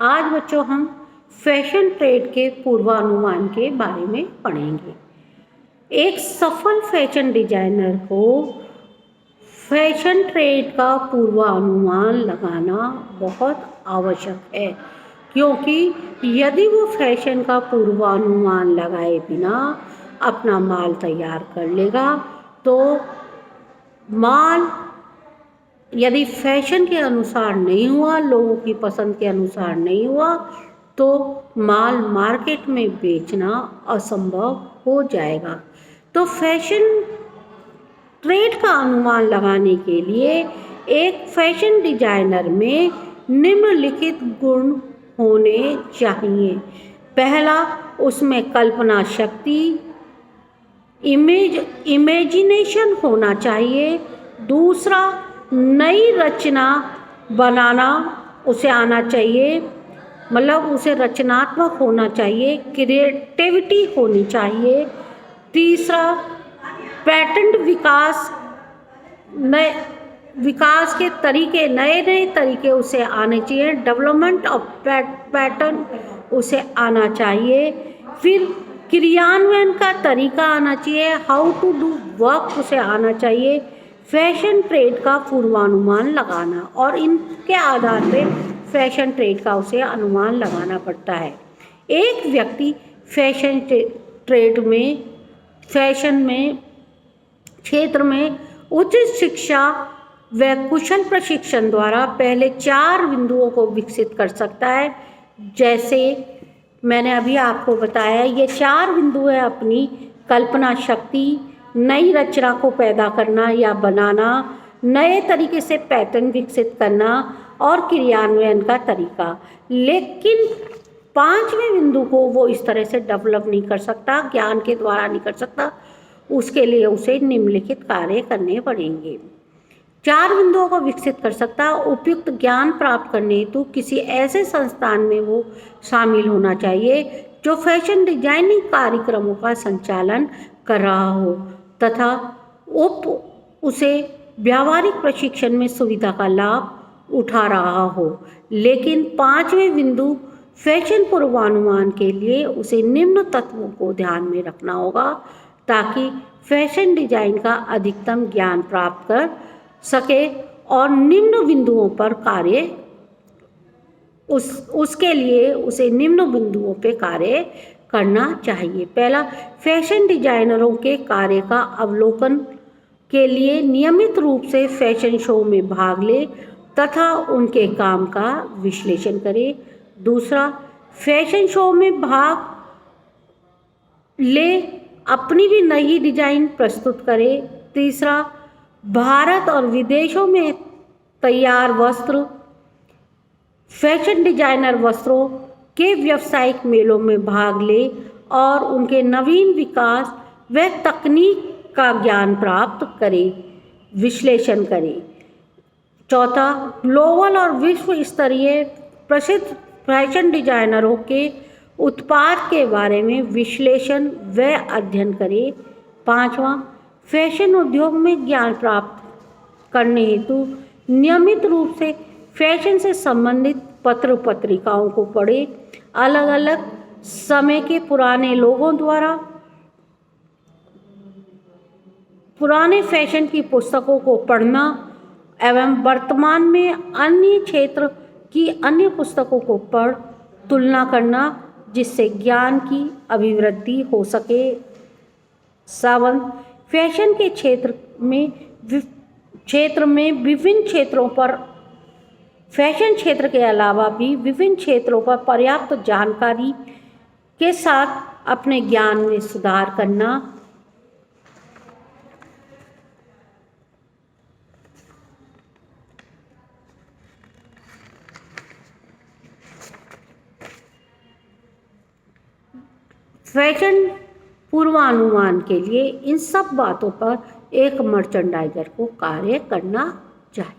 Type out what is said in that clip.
आज बच्चों हम फैशन ट्रेंड के पूर्वानुमान के बारे में पढ़ेंगे। एक सफल फैशन डिजाइनर को फैशन ट्रेंड का पूर्वानुमान लगाना बहुत आवश्यक है, क्योंकि यदि वो फैशन का पूर्वानुमान लगाए बिना अपना माल तैयार कर लेगा तो माल यदि फैशन के अनुसार नहीं हुआ, लोगों की पसंद के अनुसार नहीं हुआ, तो माल मार्केट में बेचना असंभव हो जाएगा। तो फैशन ट्रेंड का अनुमान लगाने के लिए एक फैशन डिजाइनर में निम्नलिखित गुण होने चाहिए। पहला, उसमें कल्पना शक्ति, इमेजिनेशन होना चाहिए। दूसरा, नई रचना बनाना उसे आना चाहिए, मतलब उसे रचनात्मक होना चाहिए, क्रिएटिविटी होनी चाहिए। तीसरा, पैटर्न विकास के तरीके, नए नए तरीके उसे आने चाहिए। डेवलपमेंट ऑफ पैटर्न उसे आना चाहिए। फिर क्रियान्वयन का तरीका आना चाहिए, हाउ टू डू वर्क उसे आना चाहिए। फैशन ट्रेंड का पूर्वानुमान लगाना, और इनके आधार पे फैशन ट्रेंड का उसे अनुमान लगाना पड़ता है। एक व्यक्ति फैशन ट्रेंड में, फैशन में क्षेत्र में उचित शिक्षा व कुशल प्रशिक्षण द्वारा पहले 4 बिंदुओं को विकसित कर सकता है। जैसे मैंने अभी आपको बताया, ये 4 बिंदु है अपनी कल्पना शक्ति, नई रचना को पैदा करना या बनाना, नए तरीके से पैटर्न विकसित करना और क्रियान्वयन का तरीका। लेकिन 5वें बिंदु को वो इस तरह से डेवलप नहीं कर सकता, ज्ञान के द्वारा नहीं कर सकता, उसके लिए उसे निम्नलिखित कार्य करने पड़ेंगे। 4 बिंदुओं को विकसित कर सकता, उपयुक्त ज्ञान प्राप्त करने हेतु किसी ऐसे संस्थान में वो शामिल होना चाहिए जो फैशन डिजाइनिंग कार्यक्रमों का संचालन कर रहा हो तथा उसे व्यावहारिक प्रशिक्षण में सुविधा का लाभ उठा रहा हो। लेकिन 5वें बिंदु, फैशन पूर्वानुमान के लिए उसे निम्न तत्वों को ध्यान में रखना होगा ताकि फैशन डिजाइन का अधिकतम ज्ञान प्राप्त कर सके और निम्न बिंदुओं पर कार्य उसके लिए उसे निम्न बिंदुओं पे कार्य करना चाहिए। पहला, फैशन डिजाइनरों के कार्य का अवलोकन के लिए नियमित रूप से फैशन शो में भाग ले तथा उनके काम का विश्लेषण करे। दूसरा, फैशन शो में भाग ले अपनी भी नई डिजाइन प्रस्तुत करे। तीसरा, भारत और विदेशों में तैयार वस्त्र, फैशन डिजाइनर वस्त्रों के व्यावसायिक मेलों में भाग ले और उनके नवीन विकास व तकनीक का ज्ञान प्राप्त करे, विश्लेषण करे। चौथा, ग्लोबल और विश्व स्तरीय प्रसिद्ध फैशन डिजाइनरों के उत्पाद के बारे में विश्लेषण व अध्ययन करे। पांचवा, फैशन उद्योग में ज्ञान प्राप्त करने हेतु नियमित रूप से फैशन से संबंधित पत्र पत्रिकाओं को पढ़े। अलग अलग समय के पुराने लोगों द्वारा पुराने फैशन की पुस्तकों को पढ़ना एवं वर्तमान में अन्य क्षेत्र की अन्य पुस्तकों को पढ़ तुलना करना, जिससे ज्ञान की अभिवृद्धि हो सके। 7, फैशन के क्षेत्र में विभिन्न क्षेत्रों पर, फैशन क्षेत्र के अलावा भी विभिन्न क्षेत्रों पर पर्याप्त जानकारी के साथ अपने ज्ञान में सुधार करना। फैशन पूर्वानुमान के लिए इन सब बातों पर एक मर्चेंडाइजर को कार्य करना चाहिए।